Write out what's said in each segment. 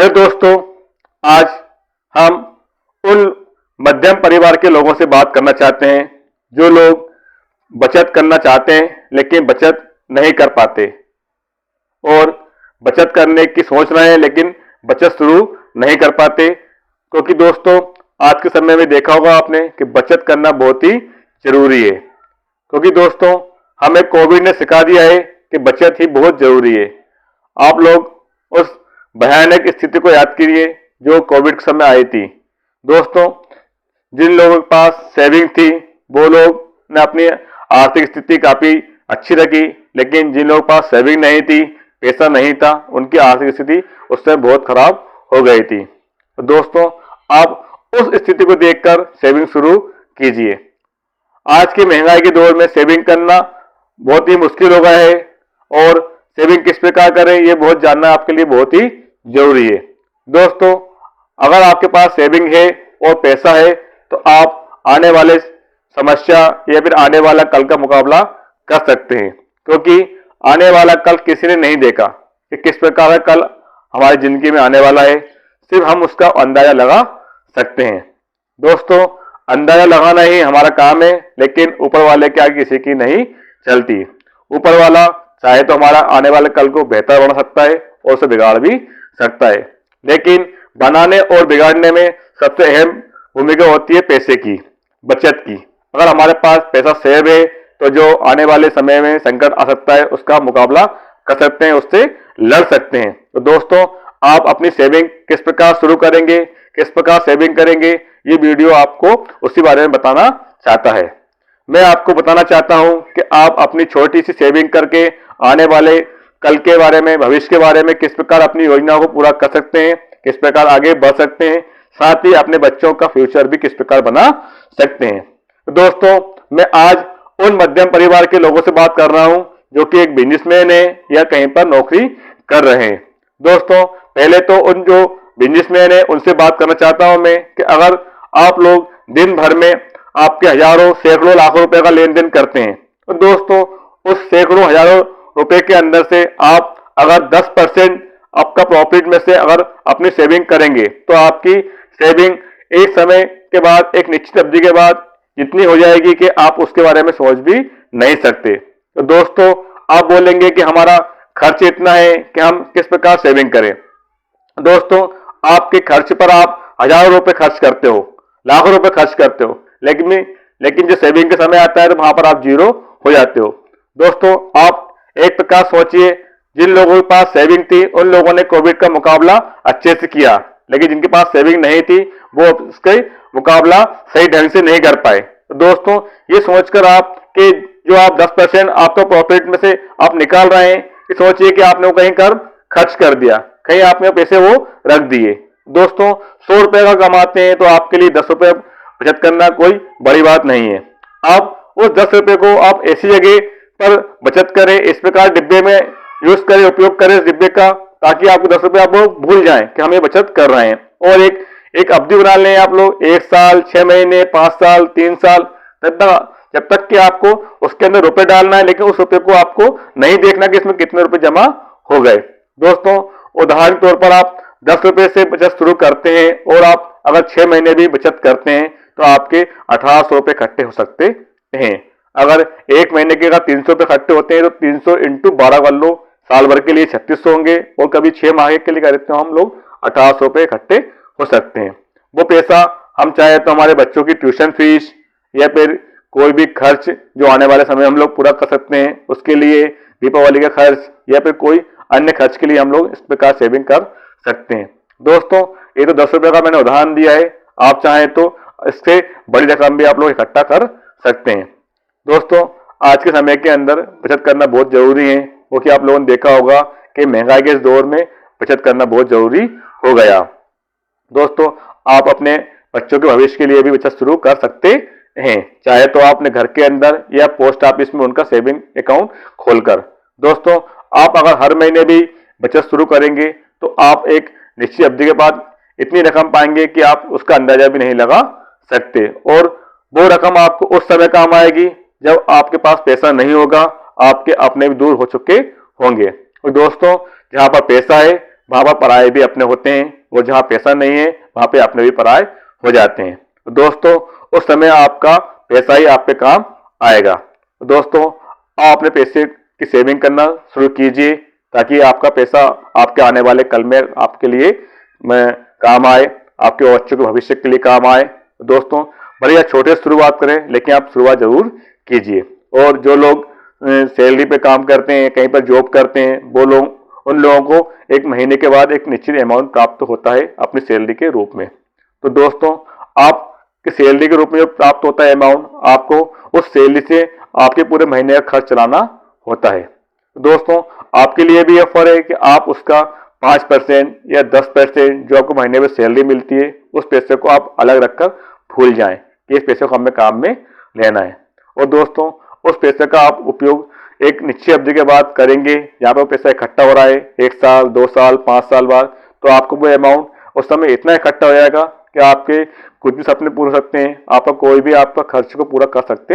Hello दोस्तों, आज हम उन मध्यम परिवार के लोगों से बात करना चाहते हैं जो लोग बचत करना चाहते हैं लेकिन बचत नहीं कर पाते और बचत करने की सोच रहे हैं लेकिन बचत शुरू नहीं कर पाते। क्योंकि दोस्तों, आज के समय में देखा होगा आपने कि बचत करना बहुत ही जरूरी है। क्योंकि दोस्तों, हमें कोविड ने सिखा दिया है कि बचत ही बहुत जरूरी है। आप लोग उस भयानक स्थिति को याद कीजिए जो कोविड के समय आई थी। दोस्तों, जिन लोगों के पास सेविंग थी वो लोग ने अपनी आर्थिक स्थिति काफी अच्छी रखी, लेकिन जिन लोगों के पास सेविंग नहीं थी, पैसा नहीं था, उनकी आर्थिक स्थिति उस समय बहुत खराब हो गई थी। तो दोस्तों, आप उस स्थिति को देखकर सेविंग शुरू कीजिए। आज की महंगाई के दौर में सेविंग करना बहुत ही मुश्किल हो गया है और सेविंग किस प्रकार करें ये बहुत जानना आपके लिए बहुत ही जरूरी है। दोस्तों, अगर आपके पास सेविंग है और पैसा है तो आप आने वाले समस्या या फिर आने वाला कल का मुकाबला कर सकते हैं। क्योंकि आने वाला कल किसी ने नहीं देखा कि किस प्रकार का कल हमारी जिंदगी में आने वाला है, सिर्फ हम उसका अंदाजा लगा सकते हैं। दोस्तों, अंदाजा लगाना ही हमारा काम है, लेकिन ऊपर वाले के आगे किसी की नहीं चलती। ऊपर वाला चाहे तो हमारा आने वाले कल को बेहतर बना सकता है और उसे बिगाड़ भी सकता है, लेकिन बनाने और बिगाड़ने में सबसे अहम भूमिका होती है पैसे की, बचत की। अगर हमारे पास पैसा सेव है तो जो आने वाले समय में संकट आ सकता है उसका मुकाबला कर सकते हैं, उससे लड़ सकते हैं। तो दोस्तों, आप अपनी सेविंग किस प्रकार शुरू करेंगे, किस प्रकार सेविंग करेंगे, ये वीडियो आपको उसी बारे में बताना चाहता है। मैं आपको बताना चाहता हूं कि आप अपनी छोटी सी सेविंग करके आने वाले कल के बारे में, भविष्य के बारे में किस प्रकार अपनी योजनाओं को पूरा कर सकते हैं, किस प्रकार आगे बढ़ सकते हैं, साथ ही अपने बच्चों का फ्यूचर भी किस प्रकार बना सकते हैं। तो दोस्तों, मैं आज उन मध्यम परिवार के लोगों से बात कर रहा हूं जो कि एक बिजनेसमैन है या कहीं पर नौकरी कर रहे हैं। दोस्तों, पहले तो उन जो बिजनेसमैन है उनसे बात करना चाहता हूं मैं कि अगर आप लोग दिन भर में आपके हजारों सैकड़ों लाखों रुपए का लेन देन करते हैं, तो दोस्तों उस सैकड़ों हजारों रुपए के अंदर से आप अगर 10% आपका प्रॉफिट में से अगर अपनी सेविंग करेंगे तो आपकी सेविंग एक समय के बाद, एक निश्चित अवधि के बाद इतनी हो जाएगी कि आप उसके बारे में सोच भी नहीं सकते। तो दोस्तों, आप बोलेंगे कि हमारा खर्च इतना है कि हम किस प्रकार सेविंग करें। दोस्तों, आपके खर्च पर आप हजारों रुपए खर्च करते हो, लाखों रुपए खर्च करते हो, लेकिन जो सेविंग के समय आता है तो वहां पर आप जीरो हो जाते हो। दोस्तों, आप एक प्रकार सोचिए, जिन लोगों के पास सेविंग थी उन लोगों ने कोविड का मुकाबला अच्छे से किया, लेकिन जिनके पास सेविंग नहीं थी वो उसके मुकाबला सही ढंग से नहीं कर पाए। तो दोस्तों, ये सोचकर आप कि जो आप 10% आपका प्रॉफिट में से आप निकाल रहे हैं, ये सोचिए कि आपने वो कहीं कर खर्च कर दिया, कहीं आपने पैसे वो रख दिए। दोस्तों, 100 रुपए का कमाते हैं तो आपके लिए 10 रुपए बचत करना कोई बड़ी बात नहीं है। आप उस 10 रुपए को आप ऐसी जगह पर बचत करें, इस प्रकार डिब्बे में यूज करें, उपयोग करें इस डिब्बे का, ताकि आपको 10 रुपए आप लोग भूल जाएं कि हम ये बचत कर रहे हैं। और एक अवधि बना लें आप लोग, 1 साल, 6 महीने, 5 साल, 3 साल, जब तक कि आपको उसके अंदर रुपए डालना है, लेकिन उस रुपए को आपको नहीं देखना कि इसमें कितने रुपए जमा हो गए। दोस्तों, उदाहरण के तौर पर आप 10 रुपए से बचत शुरू करते हैं और आप अगर 6 महीने भी बचत करते हैं तो आपके 1800 रुपए इकट्ठे हो सकते हैं। अगर एक महीने के अगर 300 रुपए इकट्ठे होते हैं तो 300 इंटू 12 कर लो, साल भर के लिए 3600 होंगे और कभी 6 माह के लिए करते हो हम लोग 1800 रुपए इकट्ठे हो सकते हैं। वो पैसा हम चाहे तो हमारे बच्चों की ट्यूशन फीस या फिर कोई भी खर्च जो आने वाले समय हम लोग पूरा कर सकते हैं, उसके लिए दीपावली का खर्च या फिर कोई अन्य खर्च के लिए हम लोग इस प्रकार सेविंग कर सकते हैं। दोस्तों, ये तो 10 रुपए का मैंने उदाहरण दिया है, आप चाहें तो इससे बड़ी रकम भी आप लोग इकट्ठा कर सकते हैं। दोस्तों, आज के समय के अंदर बचत करना बहुत जरूरी है, क्योंकि आप लोगों ने देखा होगा कि महंगाई के इस दौर में बचत करना बहुत जरूरी हो गया। दोस्तों, आप अपने बच्चों के भविष्य के लिए भी बचत शुरू कर सकते हैं, चाहे तो आपने घर के अंदर या पोस्ट ऑफिस में उनका सेविंग अकाउंट खोलकर। दोस्तों, आप अगर हर महीने भी बचत शुरू करेंगे तो आप एक निश्चित अवधि के बाद इतनी रकम पाएंगे कि आप उसका अंदाजा भी नहीं लगा सकते, और वो रकम आपको उस समय काम आएगी जब आपके पास पैसा नहीं होगा, आपके अपने भी दूर हो चुके होंगे। और दोस्तों, जहां पर पैसा है वहां पर पराये भी अपने होते हैं, और जहां पैसा नहीं है वहां पे अपने भी पराये हो जाते हैं। तो दोस्तों, उस समय आपका पैसा ही आप पे काम आएगा। तो दोस्तों, आप अपने पैसे की सेविंग करना शुरू कीजिए, ताकि आपका पैसा आपके आने वाले कल में आपके लिए काम आए, आपके बच्चों के भविष्य के लिए काम आए। तो दोस्तों, बढ़िया छोटे से शुरुआत करें, लेकिन आप शुरुआत जरूर कीजिए। और जो लोग सैलरी पे काम करते हैं, कहीं पर जॉब करते हैं, वो लोग, उन लोगों को एक महीने के बाद एक निश्चित अमाउंट प्राप्त होता है अपनी सैलरी के रूप में। तो दोस्तों, आपकी सैलरी के रूप में जो प्राप्त होता है अमाउंट, आपको उस सैलरी से आपके पूरे महीने का खर्च चलाना होता है। तो दोस्तों, आपके लिए भी ऑफर है कि आप उसका 5% या 10% जो आपको महीने में सैलरी मिलती है, उस पैसे को आप अलग रखकर भूल जाएं कि इस पैसे को हमें काम में लेना है। और दोस्तों, उस पैसे का आप उपयोग एक निश्चित अवधि के बाद करेंगे। यहाँ पर पैसा इकट्ठा हो रहा है 1 साल, 2 साल, 5 साल बाद, तो आपको वो अमाउंट उस समय इतना इकट्ठा हो जाएगा कि आपके कुछ भी सपने पूरे हो सकते हैं, आपका कोई भी आपका खर्च को पूरा कर सकते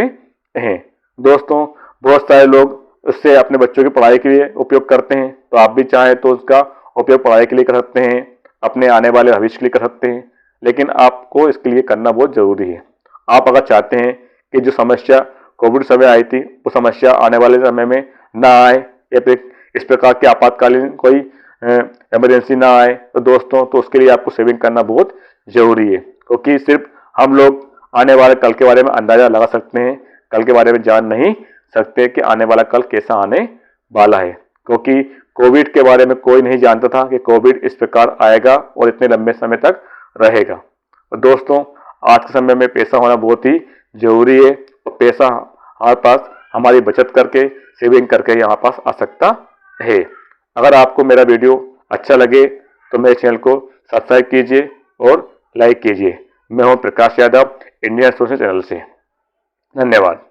हैं। दोस्तों, बहुत सारे लोग उससे अपने बच्चों की पढ़ाई के लिए उपयोग करते हैं, तो आप भी चाहें तो उसका उपयोग पढ़ाई के लिए कर सकते हैं, अपने आने वाले भविष्य के लिए कर सकते हैं। लेकिन आपको इसके लिए करना बहुत जरूरी है। आप अगर चाहते हैं कि जो समस्या कोविड समय आई थी, वो समस्या आने वाले समय में ना आए, या फिर इस प्रकार की आपातकालीन कोई इमरजेंसी ना आए, तो दोस्तों, तो उसके लिए आपको सेविंग करना बहुत जरूरी है। क्योंकि सिर्फ हम लोग आने वाले कल के बारे में अंदाजा लगा सकते हैं, कल के बारे में जान नहीं सकते कि आने वाला कल कैसा आने वाला है। क्योंकि कोविड के बारे में कोई नहीं जानता था कि कोविड इस प्रकार आएगा और इतने लंबे समय तक रहेगा। और दोस्तों, आज के समय में पैसा होना बहुत ही जरूरी है, और पैसा हमारे पास हमारी बचत करके, सेविंग करके ही हमारे पास आ सकता है। अगर आपको मेरा वीडियो अच्छा लगे तो मेरे चैनल को सब्सक्राइब कीजिए और लाइक कीजिए। मैं हूं Prakash Yadav, Indian social channel से। धन्यवाद।